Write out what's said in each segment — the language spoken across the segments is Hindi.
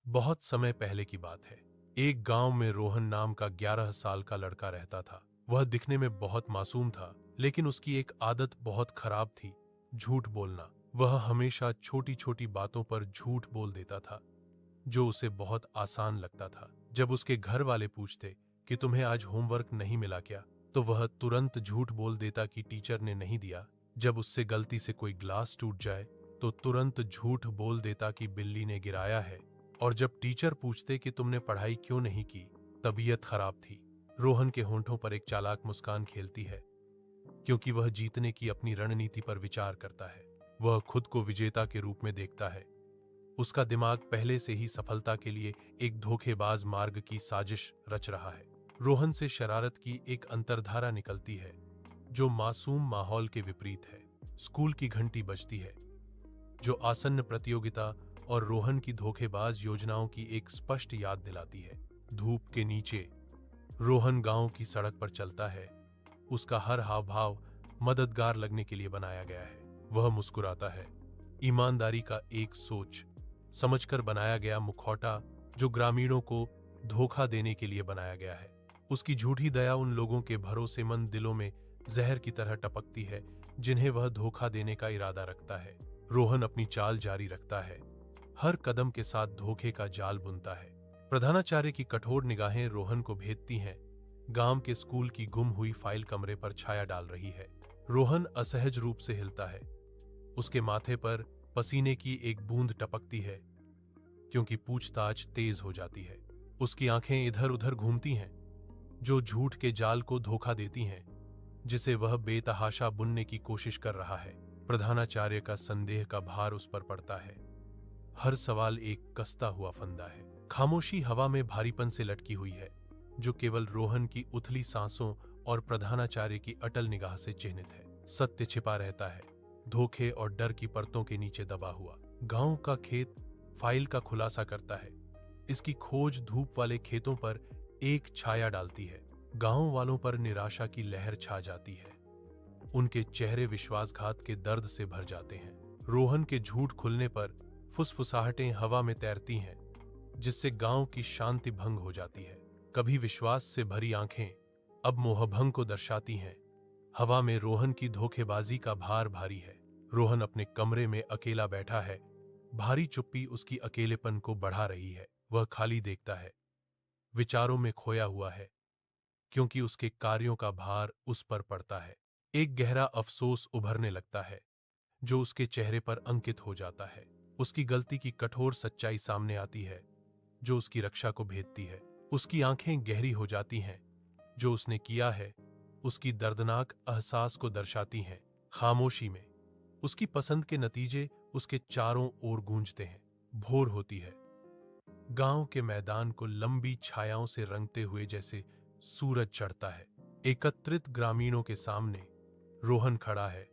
बहुत समय पहले की बात है। एक गांव में रोहन नाम का 11 साल का लड़का रहता था। वह दिखने में बहुत मासूम था, लेकिन उसकी एक आदत बहुत खराब थी, झूठ बोलना। वह हमेशा छोटी छोटी बातों पर झूठ बोल देता था, जो उसे बहुत आसान लगता था। जब उसके घर वाले पूछते कि तुम्हें आज होमवर्क नहीं मिला क्या, तो वह तुरंत झूठ बोल देता कि टीचर ने नहीं दिया। जब उससे गलती से कोई ग्लास टूट जाए, तो तुरंत झूठ बोल देता कि बिल्ली ने गिराया है। और जब टीचर पूछते कि तुमने पढ़ाई क्यों नहीं की, तबीयत खराब थी, रोहन के होंठों पर एक चालाक मुस्कान खेलती है, क्योंकि वह जीतने की अपनी रणनीति पर विचार करता है। वह खुद को विजेता के रूप में देखता है। उसका दिमाग पहले से ही सफलता के लिए एक धोखेबाज मार्ग की साजिश रच रहा है। रोहन से शरारत की एक अंतर्धारा निकलती है, जो मासूम माहौल के विपरीत है। स्कूल की घंटी बजती है, जो आसन्न प्रतियोगिता और रोहन की धोखेबाज योजनाओं की एक स्पष्ट याद दिलाती है। धूप के नीचे रोहन गांव की सड़क पर चलता है। उसका हर हाव भाव मददगार लगने के लिए बनाया गया है। वह मुस्कुराता है, ईमानदारी का एक सोच समझकर बनाया गया मुखौटा, जो ग्रामीणों को धोखा देने के लिए बनाया गया है। उसकी झूठी दया उन लोगों के भरोसेमंद दिलों में जहर की तरह टपकती है, जिन्हें वह धोखा देने का इरादा रखता है। रोहन अपनी चाल जारी रखता है, हर कदम के साथ धोखे का जाल बुनता है। प्रधानाचार्य की कठोर निगाहें रोहन को भेदती हैं। गांव के स्कूल की गुम हुई फाइल कमरे पर छाया डाल रही है। रोहन असहज रूप से हिलता है। उसके माथे पर पसीने की एक बूंद टपकती है, क्योंकि पूछताछ तेज हो जाती है। उसकी आंखें इधर उधर घूमती हैं, जो झूठ के जाल को धोखा देती हैं, जिसे वह बेतहाशा बुनने की कोशिश कर रहा है। प्रधानाचार्य का संदेह का भार उस पर पड़ता है। हर सवाल एक कसता हुआ फंदा है। खामोशी हवा में भारीपन से लटकी हुई है, जो केवल रोहन की उथली सांसों और प्रधानाचार्य की अटल निगाह से चिन्हित है। सत्य छिपा रहता है, धोखे और डर की परतों के नीचे दबा हुआ। गांव का खेत फाइल का खुलासा करता है। इसकी खोज धूप वाले खेतों पर एक छाया डालती है। गांव वालों पर निराशा की लहर छा जाती है। उनके चेहरे विश्वासघात के दर्द से भर जाते हैं। रोहन के झूठ खुलने पर फुसफुसाहटें हवा में तैरती हैं, जिससे गांव की शांति भंग हो जाती है। कभी विश्वास से भरी आंखें अब मोहभंग को दर्शाती हैं। हवा में रोहन की धोखेबाजी का भार भारी है। रोहन अपने कमरे में अकेला बैठा है। भारी चुप्पी उसकी अकेलेपन को बढ़ा रही है। वह खाली देखता है, विचारों में खोया हुआ है, क्योंकि उसके कार्यों का भार उस पर पड़ता है। एक गहरा अफसोस उभरने लगता है, जो उसके चेहरे पर अंकित हो जाता है। उसकी गलती की कठोर सच्चाई सामने आती है, जो उसकी रक्षा को भेदती है। उसकी आंखें गहरी हो जाती हैं। जो उसने किया है उसकी दर्दनाक एहसास को दर्शाती हैं। खामोशी में उसकी पसंद के नतीजे उसके चारों ओर गूंजते हैं। भोर होती है। गांव के मैदान को लंबी छायाओं से रंगते हुए जैसे सूरज चढ़ता है। एकत्रित ग्रामीणों के सामने रोहन खड़ा है।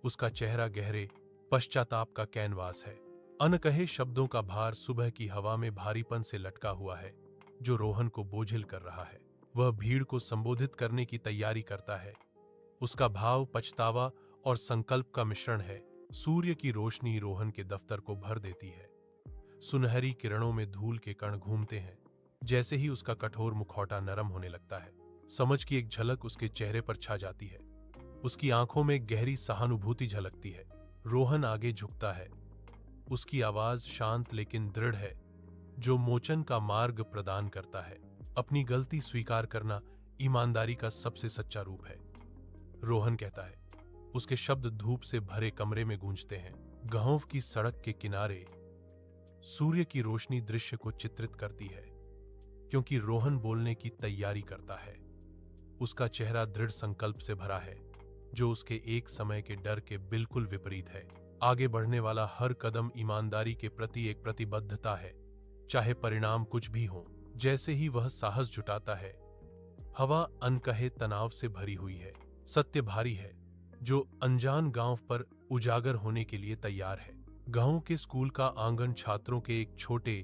उसका चेहरा गहरे पश्चाताप का कैनवास है। अनकहे शब्दों का भार सुबह की हवा में भारीपन से लटका हुआ है, जो रोहन को बोझिल कर रहा है। वह भीड़ को संबोधित करने की तैयारी करता है। उसका भाव पछतावा और संकल्प का मिश्रण है। सूर्य की रोशनी रोहन के दफ्तर को भर देती है। सुनहरी किरणों में धूल के कण घूमते हैं। जैसे ही उसका कठोर मुखौटा नरम होने लगता है, समझ की एक झलक उसके चेहरे पर छा जाती है। उसकी आंखों में गहरी सहानुभूति झलकती है। रोहन आगे झुकता है। उसकी आवाज शांत लेकिन दृढ़ है, जो मोचन का मार्ग प्रदान करता है। अपनी गलती स्वीकार करना ईमानदारी का सबसे सच्चा रूप है, रोहन कहता है। उसके शब्द धूप से भरे कमरे में गूंजते हैं। गांव की सड़क के किनारे सूर्य की रोशनी दृश्य को चित्रित करती है, क्योंकि रोहन बोलने की तैयारी करता है। उसका चेहरा दृढ़ संकल्प से भरा है, जो उसके एक समय के डर के बिल्कुल विपरीत है। आगे बढ़ने वाला हर कदम ईमानदारी के प्रति एक प्रतिबद्धता है, चाहे परिणाम कुछ भी हो। जैसे ही वह साहस जुटाता है, हवा अनकहे तनाव से भरी हुई है। सत्य भारी है, जो अनजान गांव पर उजागर होने के लिए तैयार है। गांव के स्कूल का आंगन छात्रों के एक छोटे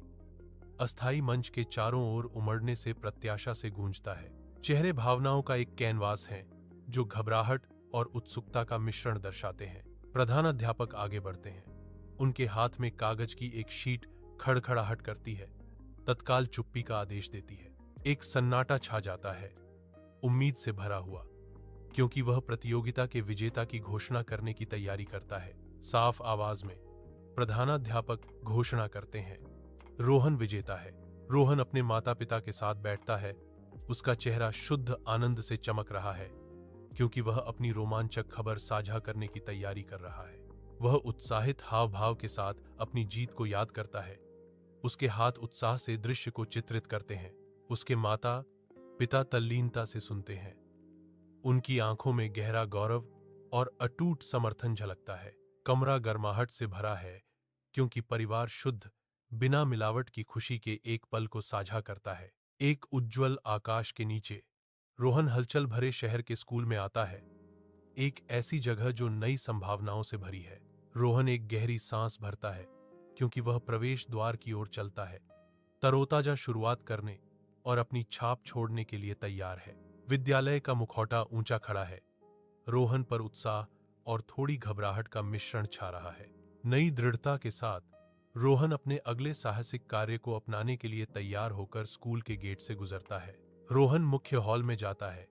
अस्थायी मंच के चारों ओर उमड़ने से प्रत्याशा से गूंजता है। चेहरे भावनाओं का एक कैनवास हैं, जो घबराहट और उत्सुकता का मिश्रण दर्शाते हैं। प्रधान अध्यापक आगे बढ़ते हैं। उनके हाथ में कागज की एक शीट खड़खड़ाहट करती है। तत्काल चुप्पी का आदेश देती है। एक सन्नाटा छा जाता है, उम्मीद से भरा हुआ, क्योंकि वह प्रतियोगिता के विजेता की घोषणा करने की तैयारी करता है। साफ आवाज में प्रधानाध्यापक घोषणा करते हैं, रोहन विजेता है। रोहन अपने माता पिता के साथ बैठता है। उसका चेहरा शुद्ध आनंद से चमक रहा है, क्योंकि वह अपनी रोमांचक खबर साझा करने की तैयारी कर रहा है। वह उत्साहित हाव भाव के साथ अपनी जीत को याद करता है। उसके हाथ उत्साह से दृश्य को चित्रित करते हैं। उसके माता पिता तल्लीनता से सुनते हैं। उनकी आंखों में गहरा गौरव और अटूट समर्थन झलकता है। कमरा गर्माहट से भरा है, क्योंकि परिवार शुद्ध, बिना मिलावट की खुशी के एक पल को साझा करता है। एक उज्ज्वल आकाश के नीचे रोहन हलचल भरे शहर के स्कूल में आता है, एक ऐसी जगह जो नई संभावनाओं से भरी है। रोहन एक गहरी सांस भरता है, क्योंकि वह प्रवेश द्वार की ओर चलता है, तरोताजा शुरुआत करने और अपनी छाप छोड़ने के लिए तैयार है। विद्यालय का मुखौटा ऊंचा खड़ा है। रोहन पर उत्साह और थोड़ी घबराहट का मिश्रण छा रहा है। नई दृढ़ता के साथ रोहन अपने अगले साहसिक कार्य को अपनाने के लिए तैयार होकर स्कूल के गेट से गुजरता है। रोहन मुख्य हॉल में जाता है,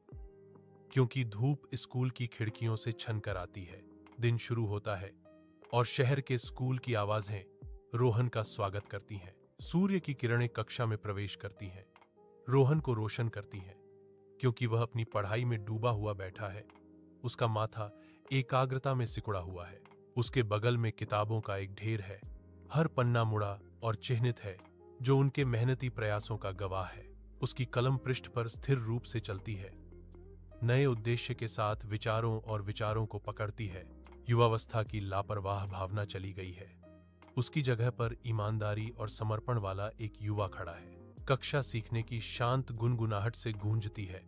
क्योंकि धूप स्कूल की खिड़कियों से छनकर आती है। दिन शुरू होता है और शहर के स्कूल की आवाजें रोहन का स्वागत करती हैं। सूर्य की किरणें कक्षा में प्रवेश करती हैं, रोहन को रोशन करती हैं, क्योंकि वह अपनी पढ़ाई में डूबा हुआ बैठा है। उसका माथा एकाग्रता में सिकुड़ा हुआ है। उसके बगल में किताबों का एक ढेर है। हर पन्ना मुड़ा और चिह्नित है, जो उनके मेहनती प्रयासों का गवाह है। उसकी कलम पृष्ठ पर स्थिर रूप से चलती है, नए उद्देश्य के साथ विचारों को पकड़ती है। युवावस्था की लापरवाह भावना चली गई है। उसकी जगह पर ईमानदारी और समर्पण वाला एक युवा खड़ा है। कक्षा सीखने की शांत गुनगुनाहट से गूंजती है,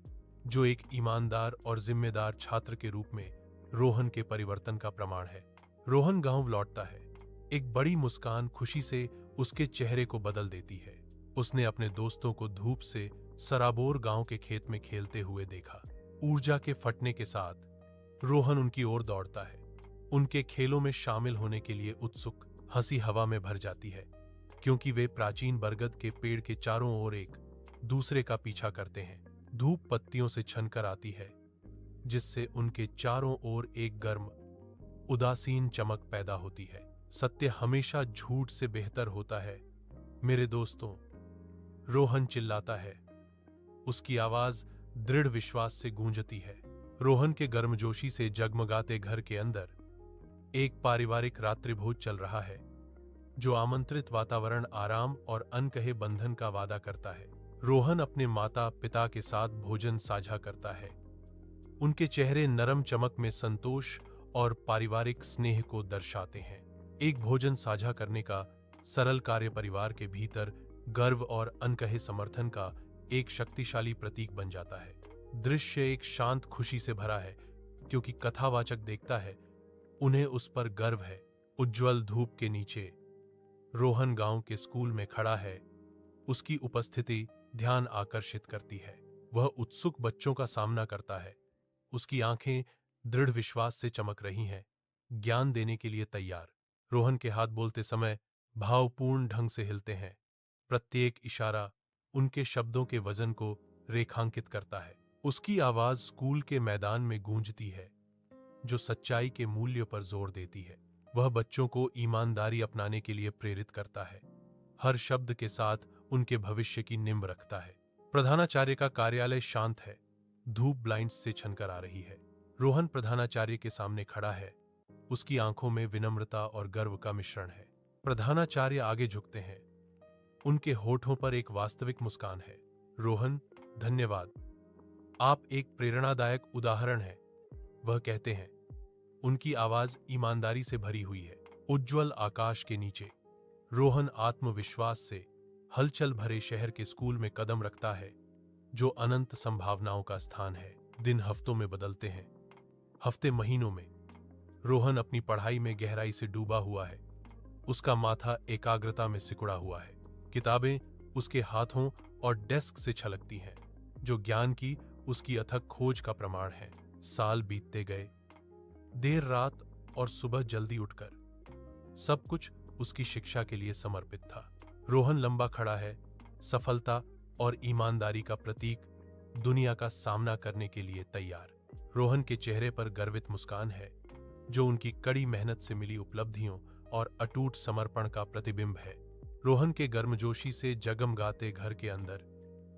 जो एक ईमानदार और जिम्मेदार छात्र के रूप में रोहन के परिवर्तन का प्रमाण है। रोहन गांव लौटता है। एक बड़ी मुस्कान खुशी से उसके चेहरे को बदल देती है। उसने अपने दोस्तों को धूप से सराबोर गांव के खेत में खेलते हुए देखा। ऊर्जा के फटने के साथ रोहन उनकी ओर दौड़ता है, उनके खेलों में शामिल होने के लिए उत्सुक। हंसी हवा में भर जाती है, क्योंकि वे प्राचीन बरगद के पेड़ के चारों ओर एक दूसरे का पीछा करते हैं। धूप पत्तियों से छनकर आती है, जिससे उनके चारों ओर एक गर्म उदासीन चमक पैदा होती है। सत्य हमेशा झूठ से बेहतर होता है मेरे दोस्तों, रोहन चिल्लाता है। उसकी आवाज दृढ़ विश्वास से गूंजती है। रोहन के गर्मजोशी से जगमगाते घर के अंदर एक पारिवारिक रात्रिभोज चल रहा है, जो आमंत्रित वातावरण, आराम और अनकहे बंधन का वादा करता है। रोहन अपने माता पिता के साथ भोजन साझा करता है। उनके चेहरे नरम चमक में संतोष और पारिवारिक स्नेह को दर्शाते हैं। एक भोजन साझा करने का सरल कार्य परिवार के भीतर गर्व और अनकहे समर्थन का एक शक्तिशाली प्रतीक बन जाता है। दृश्य एक शांत खुशी से भरा है, क्योंकि कथावाचक देखता है उन्हें उस पर गर्व है। उज्ज्वल धूप के नीचे रोहन गांव के स्कूल में खड़ा है। उसकी उपस्थिति ध्यान आकर्षित करती है। वह उत्सुक बच्चों का सामना करता है। उसकी आंखें दृढ़ विश्वास से चमक रही हैं, ज्ञान देने के लिए तैयार। रोहन के हाथ बोलते समय भावपूर्ण ढंग से हिलते हैं। प्रत्येक इशारा उनके शब्दों के वजन को रेखांकित करता है। उसकी आवाज स्कूल के मैदान में गूंजती है, जो सच्चाई के मूल्य पर जोर देती है। वह बच्चों को ईमानदारी अपनाने के लिए प्रेरित करता है, हर शब्द के साथ उनके भविष्य की नींव रखता है। प्रधानाचार्य का कार्यालय शांत है। धूप ब्लाइंड्स से छनकर आ रही है। रोहन प्रधानाचार्य के सामने खड़ा है। उसकी आंखों में विनम्रता और गर्व का मिश्रण है। प्रधानाचार्य आगे झुकते हैं। उनके होठों पर एक वास्तविक मुस्कान है। रोहन, धन्यवाद। आप एक प्रेरणादायक उदाहरण हैं, वह कहते हैं। उनकी आवाज ईमानदारी से भरी हुई है। उज्ज्वल आकाश के नीचे रोहन आत्मविश्वास से हलचल भरे शहर के स्कूल में कदम रखता है, जो अनंत संभावनाओं का स्थान है। दिन हफ्तों में बदलते हैं, हफ्ते महीनों में। रोहन अपनी पढ़ाई में गहराई से डूबा हुआ है। उसका माथा एकाग्रता में सिकुड़ा हुआ है। किताबें उसके हाथों और डेस्क से छलकती हैं, जो ज्ञान की उसकी अथक खोज का प्रमाण है। साल बीतते गए, देर रात और सुबह जल्दी उठकर। सब कुछ उसकी शिक्षा के लिए समर्पित था। रोहन लंबा खड़ा है, सफलता और ईमानदारी का प्रतीक, दुनिया का सामना करने के लिए तैयार। रोहन के चेहरे पर गर्वित मुस्कान है, जो उनकी कड़ी मेहनत से मिली उपलब्धियों और अटूट समर्पण का प्रतिबिंब है। रोहन के गर्मजोशी से जगमगाते घर के अंदर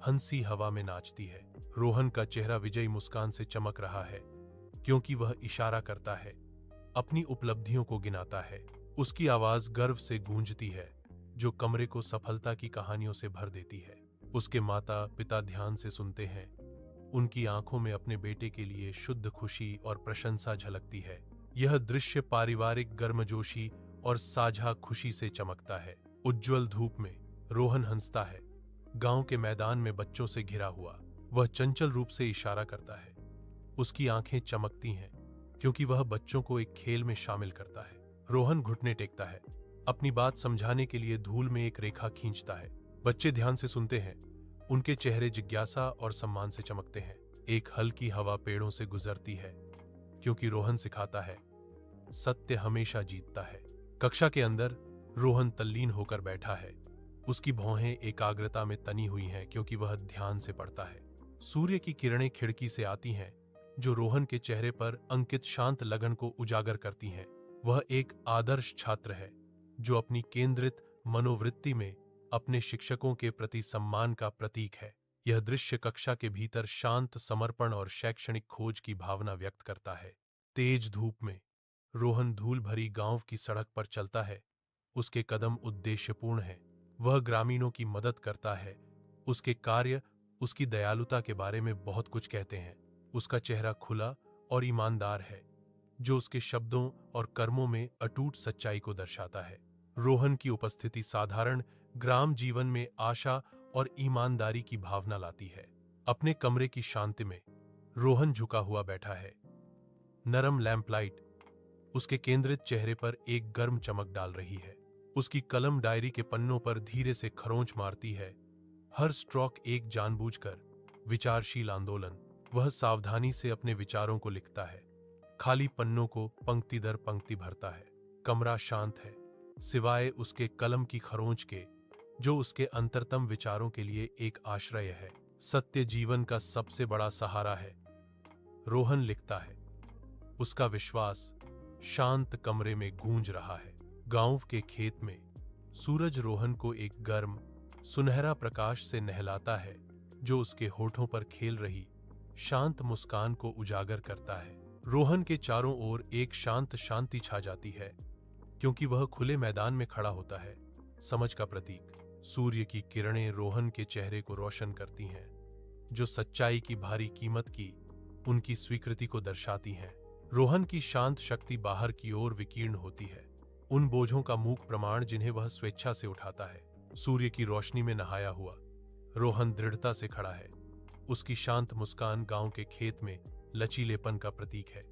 हंसी हवा में नाचती है। रोहन का चेहरा विजयी मुस्कान से चमक रहा है, क्योंकि वह इशारा करता है, अपनी उपलब्धियों को गिनाता है। उसकी आवाज गर्व से गूंजती है, जो कमरे को सफलता की कहानियों से भर देती है। उसके माता पिता ध्यान से सुनते हैं। उनकी आंखों में अपने बेटे के लिए शुद्ध खुशी और प्रशंसा झलकती है। यह दृश्य पारिवारिक गर्मजोशी और साझा खुशी से चमकता है। उज्ज्वल धूप में रोहन हंसता है, गांव के मैदान में बच्चों से घिरा हुआ। वह चंचल रूप से इशारा करता है। उसकी आंखें चमकती हैं, क्योंकि वह बच्चों को एक खेल में शामिल करता है। रोहन घुटने टेकता है, अपनी बात समझाने के लिए धूल में एक रेखा खींचता है। बच्चे ध्यान से सुनते हैं। उनके चेहरे जिज्ञासा और सम्मान से चमकते हैं। एक हल्की हवा पेड़ों से गुजरती है, क्योंकि रोहन सिखाता है, सत्य हमेशा जीतता है। कक्षा के अंदर रोहन तल्लीन होकर बैठा है। उसकी भौहें एकाग्रता में तनी हुई हैं, क्योंकि वह ध्यान से पढ़ता है। सूर्य की किरणें खिड़की से आती हैं, जो रोहन के चेहरे पर अंकित शांत लगन को उजागर करती हैं। वह एक आदर्श छात्र है, जो अपनी केंद्रित मनोवृत्ति में अपने शिक्षकों के प्रति सम्मान का प्रतीक है। यह दृश्य कक्षा के भीतर शांत समर्पण और शैक्षणिक खोज की भावना व्यक्त करता है। तेज धूप में रोहन धूल भरी गांव की सड़क पर चलता है। उसके कदम उद्देश्यपूर्ण हैं। वह ग्रामीणों की मदद करता है। उसके कार्य उसकी दयालुता के बारे में बहुत कुछ कहते हैं। उसका चेहरा खुला और ईमानदार है, जो उसके शब्दों और कर्मों में अटूट सच्चाई को दर्शाता है। रोहन की उपस्थिति साधारण ग्राम जीवन में आशा और ईमानदारी की भावना लाती है। अपने कमरे की शांति में रोहन झुका हुआ बैठा है। नरम लैंपलाइट उसके केंद्रित चेहरे पर एक गर्म चमक डाल रही है। उसकी कलम डायरी के पन्नों पर धीरे से खरोंच मारती है। हर स्ट्रोक एक जानबूझकर विचारशील आंदोलन। वह सावधानी से अपने विचारों को लिखता है, खाली पन्नों को पंक्ति दर पंक्ति भरता है। कमरा शांत है, सिवाय उसके कलम की खरोंच के, जो उसके अंतरतम विचारों के लिए एक आश्रय है। सत्य जीवन का सबसे बड़ा सहारा है, रोहन लिखता है। उसका विश्वास शांत कमरे में गूंज रहा है। गांव के खेत में सूरज रोहन को एक गर्म सुनहरा प्रकाश से नहलाता है, जो उसके होठों पर खेल रही शांत मुस्कान को उजागर करता है। रोहन के चारों ओर एक शांत शांति छा जाती है, क्योंकि वह खुले मैदान में खड़ा होता है, समझ का प्रतीक। सूर्य की किरणें रोहन के चेहरे को रोशन करती हैं, जो सच्चाई की भारी कीमत की उनकी स्वीकृति को दर्शाती हैं। रोहन की शांत शक्ति बाहर की ओर विकीर्ण होती है, उन बोझों का मूक प्रमाण जिन्हें वह स्वेच्छा से उठाता है। सूर्य की रोशनी में नहाया हुआ रोहन दृढ़ता से खड़ा है। उसकी शांत मुस्कान गांव के खेत में लचीलेपन का प्रतीक है।